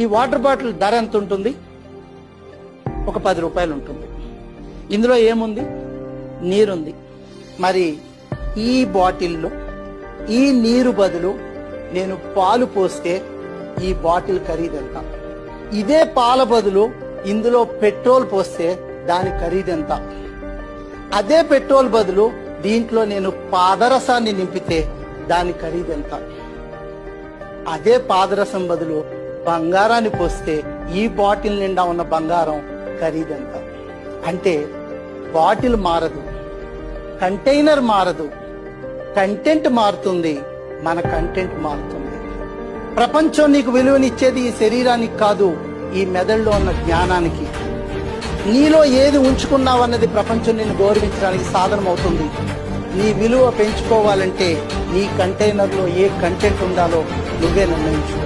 ఈ water bottle ధర ఎంత ఉంటుంది? ఒక 10 రూపాయలు ఉంటుంది. ఇందులో ఏముంది? నీరుంది. మరి ఈ బాటిల్లో ఈ నీరు బదులు నేను పాలు పోస్తే ఈ బాటిల్ ఖరీదెంత? ఇదే పాల బదులు ఇందులో పెట్రోల్ పోస్తే దాని ఖరీదెంత? అదే పెట్రోల్ బదులు దీంట్లో నేను పాదరసాన్ని నింపితే దాని ఖరీదెంత? అదే పాదరసం బదులు బంగారాన్ని పోస్తే ఈ బాటిల్ నిండా ఉన్న బంగారం ఖరీదెంత? అంటే బాటిల్ మారదు, కంటైనర్ మారదు, కంటెంట్ మారుతుంది, మన కంటెంట్ మారుతుంది. ప్రపంచం నీకు విలువనిచ్చేది ఈ శరీరానికి కాదు, ఈ మెదడులో ఉన్న జ్ఞానానికి. నీలో ఏది ఉంచుకున్నావన్నది ప్రపంచం నిన్ను గౌరవించడానికి సాధనం అవుతుంది. నీ విలువ పెంచుకోవాలంటే నీ కంటైనర్లో ఏ కంటెంట్ ఉండాలో నువ్వే నిర్ణయించుకో.